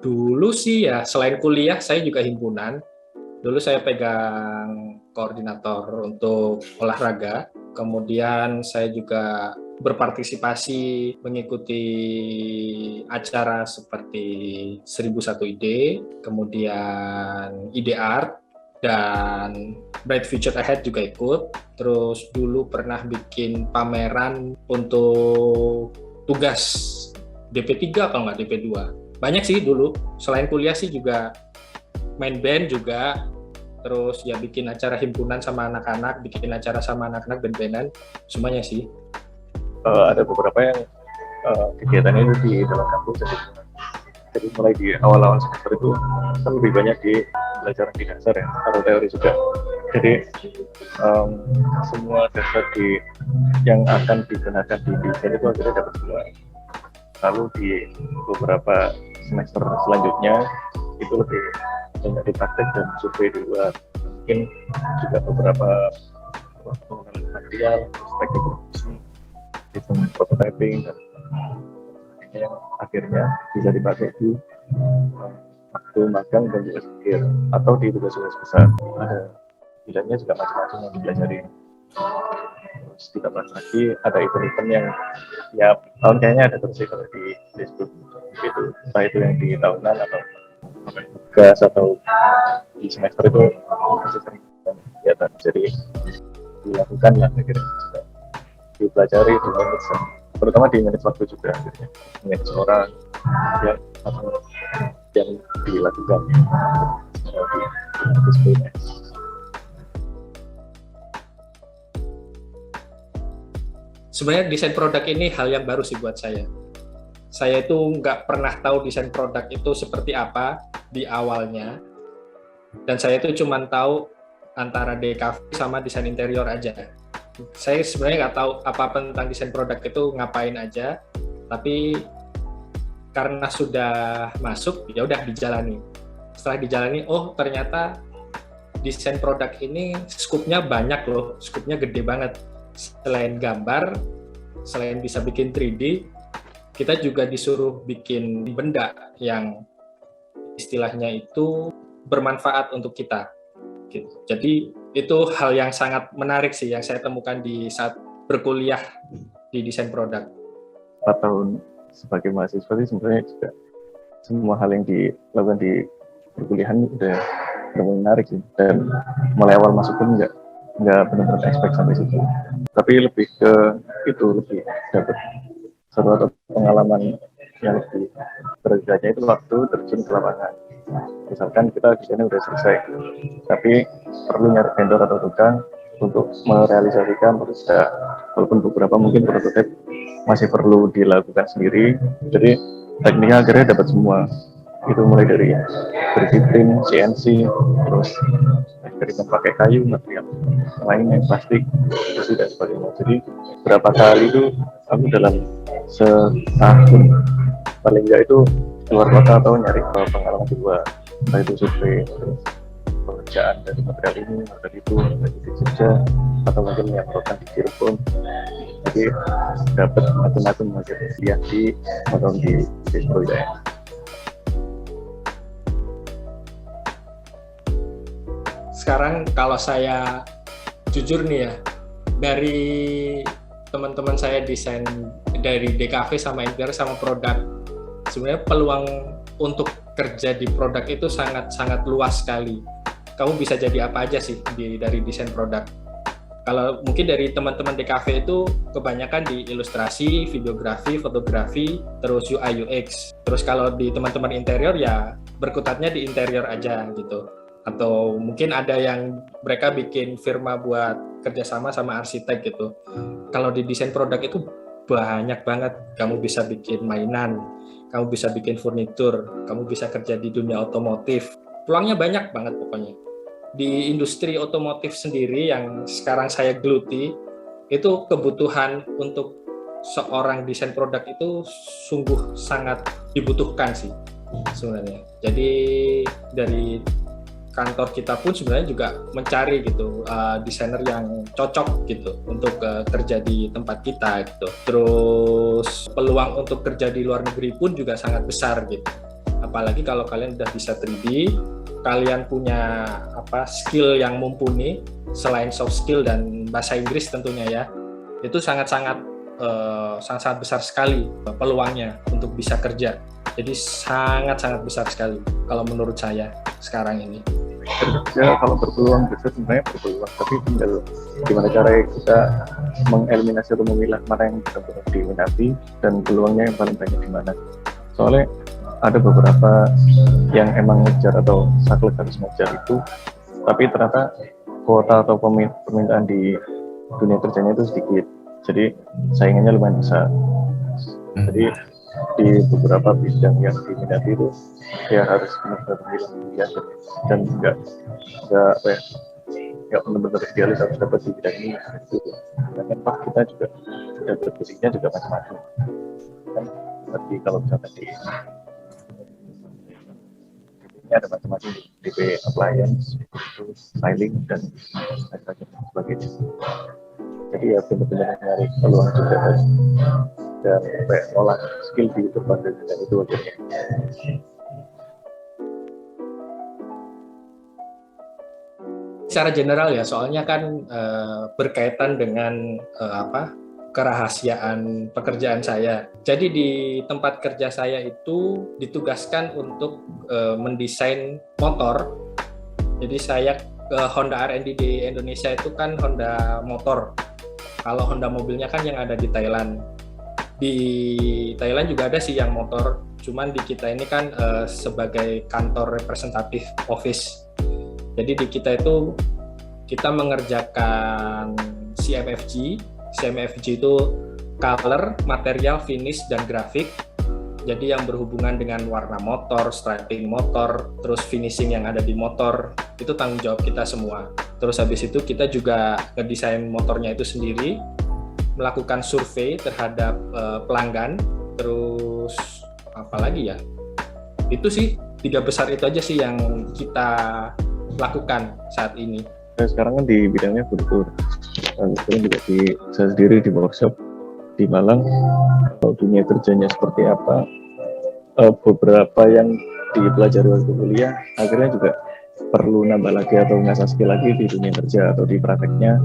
Dulu sih ya, selain kuliah, saya juga himpunan. Dulu saya pegang koordinator untuk olahraga. Kemudian saya juga berpartisipasi mengikuti acara seperti 1001 Ide, kemudian Ide Art, dan Bright Future Ahead juga ikut. Terus dulu pernah bikin pameran untuk tugas DP3 kalau nggak DP2. Banyak sih dulu. Selain kuliah sih juga main band juga. Terus ya bikin acara himpunan sama anak-anak, bikin acara sama anak-anak band-bandan, semuanya sih. Ada beberapa yang kegiatannya itu di dalam kampus, jadi mulai di awal-awal semester itu kan lebih banyak di pelajaran di dasar ya, atau teori juga. Jadi semua dasar yang akan digunakan di desain itu akhirnya dapat semua. Lalu di beberapa semester selanjutnya itu lebih banyak di praktek dan survei di luar. Mungkin juga beberapa pengenalan material, teknik produksi, sistem prototyping, dan yang akhirnya bisa dipakai di waktu magang dan juga akhir atau di tugas-tugas besar. Ada bidangnya juga macam-macam yang dipelajari. Terus ditambah lagi ada event-event yang tiap tahun kayaknya ada terus kalau di Facebook gitu, entah itu yang di tahunan atau tugas atau di semester itu masih sering kegiatan, jadi dilakukan lah akhirnya juga dipelajari di manage, terutama di manage waktu juga akhirnya manage orang yang atau yang dilakukan di sebelumnya. Sebenarnya desain produk ini hal yang baru sih buat saya. Saya itu nggak pernah tahu desain produk itu seperti apa di awalnya. Dan saya itu cuma tahu antara DKV sama desain interior aja. Saya sebenarnya nggak tahu apa-apa tentang desain produk itu ngapain aja. Tapi karena sudah masuk, ya udah dijalani. Setelah dijalani, oh ternyata desain produk ini skupnya banyak loh, skupnya gede banget. Selain gambar, selain bisa bikin 3D, kita juga disuruh bikin benda yang istilahnya itu bermanfaat untuk kita. Jadi itu hal yang sangat menarik sih yang saya temukan di saat berkuliah di desain produk. 4 tahun sebagai mahasiswa sih sebenarnya juga semua hal yang dilakukan di perkuliahan udah menarik sih, dan mulai awal masuk pun nggak benar-benar expect sampai situ, tapi lebih ke itu, lebih dapat suatu pengalaman yang lebih berharganya itu waktu terjun ke lapangan. Misalkan kita desainnya udah selesai, tapi perlu nyari vendor atau tukang untuk merealisasikan produk, walaupun beberapa mungkin prototipe masih perlu dilakukan sendiri. Jadi tekniknya akhirnya dapat semua, itu mulai dari berfitting, CNC, terus eksperimen pakai kayu, material lainnya, plastik, besi dan sebagainya. Jadi berapa kali itu aku dalam setahun paling enggak itu keluar kota atau nyari pengalaman di luar, entah itu survei, terus pekerjaan dari material ini, material itu, dari di Jogja, atau mungkin yang melakukan di Cirebon. Jadi dapat macam-macam lihat di atau di Facebook ya. Sekarang kalau saya jujur nih ya, dari teman-teman saya desain dari DKV sama interior sama produk, sebenarnya peluang untuk kerja di produk itu sangat luas sekali. Kamu bisa jadi apa aja sih dari desain produk. Kalau mungkin dari teman-teman DKV itu kebanyakan di ilustrasi, videografi, fotografi, terus UI UX. Terus kalau di teman-teman interior ya berkutatnya di interior aja gitu. Atau mungkin ada yang mereka bikin firma buat kerjasama sama arsitek gitu. Kalau di desain produk itu banyak banget. Kamu bisa bikin mainan, kamu bisa bikin furnitur, kamu bisa kerja di dunia otomotif. Peluangnya banyak banget pokoknya. Di industri otomotif sendiri yang sekarang saya geluti, itu kebutuhan untuk seorang desain produk itu sungguh sangat dibutuhkan sih sebenarnya. Jadi dari kantor kita pun sebenarnya juga mencari gitu desainer yang cocok gitu untuk kerja di tempat kita gitu. Terus peluang untuk kerja di luar negeri pun juga sangat besar gitu. Apalagi kalau kalian udah bisa 3D, kalian punya skill yang mumpuni selain soft skill dan bahasa Inggris tentunya ya, itu sangat-sangat besar sekali peluangnya untuk bisa kerja. Jadi sangat-sangat besar sekali kalau menurut saya sekarang ini. Kerja kalau berpeluang besar sebenarnya berpeluang, tapi tinggal gimana cara kita mengeliminasi atau memilah mana yang benar-benar diminati dan peluangnya yang paling banyak di mana. Soalnya ada beberapa yang emang ngejar atau saklek harus ngejar itu, tapi ternyata kuota atau permintaan di dunia kerjanya itu sedikit, jadi saingannya lumayan besar. Jadi di beberapa bidang yang diminati itu dia harus benar-benar bilang dan nggak benar-benar idealis harus dapat di bidang ini. Dan kita juga dapat posisinya juga macam-macam kan. Tapi kalau misalnya di ini ada macam-macam, DP appliance, styling dan sebagainya. Jadi ya benar-benar nyari peluang juga dan olah skill di depan dan itu aja. Secara general ya, soalnya kan berkaitan dengan kerahasiaan pekerjaan saya. Jadi di tempat kerja saya itu ditugaskan untuk mendesain motor. Jadi saya Honda R&D di Indonesia itu kan Honda motor. Kalau Honda mobilnya kan yang ada di Thailand. Di Thailand juga ada sih yang motor, cuman di kita ini kan sebagai kantor representatif office. Jadi di kita itu kita mengerjakan CMFG. CMFG itu color, material, finish, dan grafik. Jadi yang berhubungan dengan warna motor, striping motor, terus finishing yang ada di motor, itu tanggung jawab kita semua. Terus habis itu kita juga ngedesain motornya itu sendiri, melakukan survei terhadap pelanggan, terus apa lagi ya? Itu sih 3 besar itu aja sih yang kita lakukan saat ini. Nah, sekarang kan di bidangnya kultur. Kemudian juga saya sendiri di workshop di Malang, kalau dunia kerjanya seperti apa, beberapa yang dipelajari waktu kuliah akhirnya juga perlu nambah lagi atau ngasah skill lagi di dunia kerja atau di prakteknya.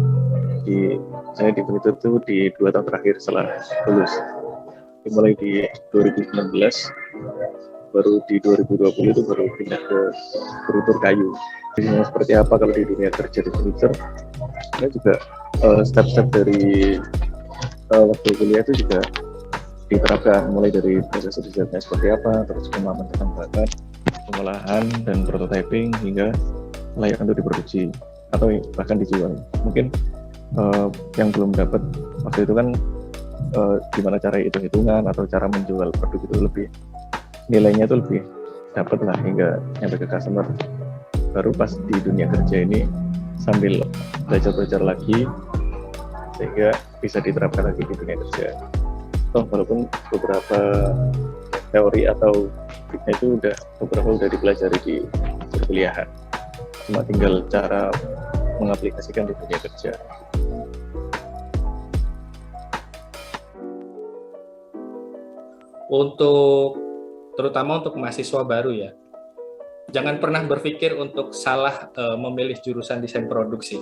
Saya di Benitur itu di 2 tahun terakhir setelah lulus, mulai di 2019, baru di 2020 itu baru pindah ke furnitur kayu. Jadi seperti apa kalau di dunia kerja di furnitur, saya juga step-step dari waktu kuliah itu juga diterapkan, mulai dari proses risetnya seperti apa, terus pemahaman tentang bahan, pengolahan dan prototyping hingga layak untuk diproduksi atau bahkan dijual. Mungkin yang belum dapat waktu itu kan gimana cara hitung-hitungan atau cara menjual produk itu lebih nilainya itu lebih dapat lah hingga nyampe ke customer. Baru pas di dunia kerja ini sambil belajar lagi sehingga bisa diterapkan lagi di dunia kerja. Walaupun beberapa teori atau triknya itu beberapa udah dipelajari di perkuliahan, cuma tinggal cara mengaplikasikan di dunia kerja. Terutama untuk mahasiswa baru ya, jangan pernah berpikir untuk salah memilih jurusan desain produk sih.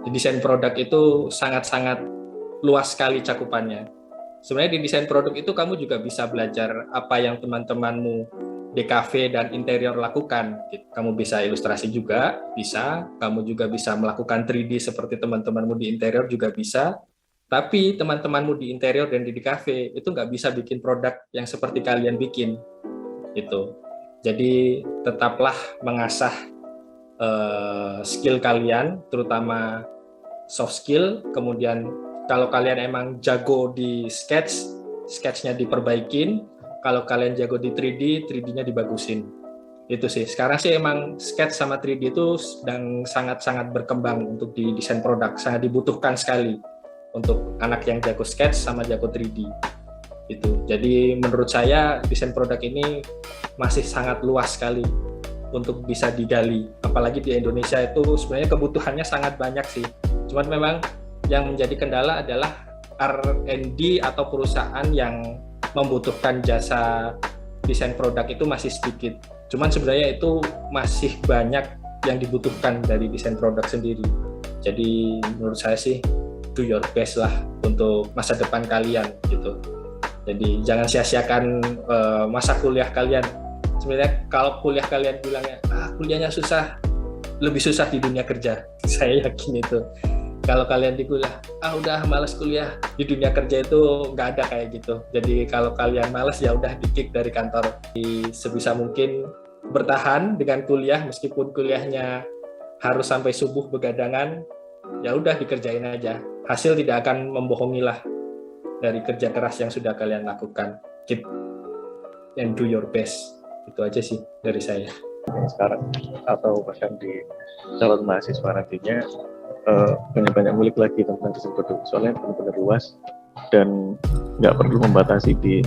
Desain produk itu sangat-sangat luas sekali cakupannya. Sebenarnya di desain produk itu kamu juga bisa belajar apa yang teman-temanmu DKV dan interior lakukan. Kamu bisa ilustrasi juga, bisa. Kamu juga bisa melakukan 3D seperti teman-temanmu di interior juga bisa. Tapi teman-temanmu di interior dan di DKV itu nggak bisa bikin produk yang seperti kalian bikin. Gitu. Jadi tetaplah mengasah skill kalian, terutama soft skill. Kemudian kalau kalian emang jago di sketch-nya diperbaikin. Kalau kalian jago di 3D, 3D-nya dibagusin. Itu sih. Sekarang sih emang sketch sama 3D itu sedang sangat-sangat berkembang untuk di desain produk. Sangat dibutuhkan sekali untuk anak yang jago sketch sama jago 3D. Itu. Jadi menurut saya desain produk ini masih sangat luas sekali untuk bisa digali. Apalagi di Indonesia itu sebenarnya kebutuhannya sangat banyak sih. Cuman memang yang menjadi kendala adalah R&D atau perusahaan yang membutuhkan jasa desain produk itu masih sedikit. Cuman sebenarnya itu masih banyak yang dibutuhkan dari desain produk sendiri. Jadi menurut saya sih do your best lah untuk masa depan kalian gitu. Jadi jangan sia-siakan masa kuliah kalian. Sebenarnya kalau kuliah kalian bilangnya kuliahnya susah, lebih susah di dunia kerja. Saya yakin itu. Kalau kalian di kuliah, udah malas kuliah, di dunia kerja itu nggak ada kayak gitu. Jadi kalau kalian malas ya udah di-kick dari kantor. Sebisa mungkin bertahan dengan kuliah, meskipun kuliahnya harus sampai subuh begadangan, ya udah dikerjain aja. Hasil tidak akan membohongi lah dari kerja keras yang sudah kalian lakukan. Keep and do your best. Itu aja sih dari saya. Sekarang atau bahkan di calon mahasiswa nantinya banyak-banyak ngulik lagi tentang desain produk, soalnya benar-benar luas dan nggak perlu membatasi di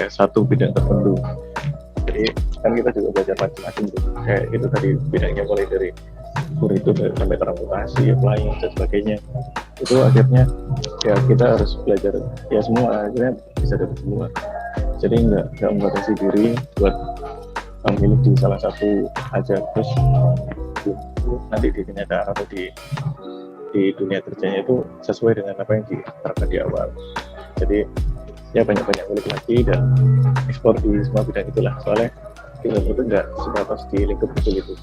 satu bidang tertentu. Jadi kan kita juga belajar macam-macam gitu. Kayak itu tadi bidangnya mulai dari itu sampai transportasi, applying dan sebagainya. Itu akhirnya ya kita harus belajar ya semua, akhirnya bisa dari semua. Jadi nggak membatasi diri buat memilih di salah satu aja, terus nanti di kenyataan atau di dunia kerjanya itu sesuai dengan apa yang diterapkan di awal. Jadi ya banyak-banyak ngulik lagi dan ekspor di semua bidang itulah, soalnya kita itu nggak sebatas di lingkup itu.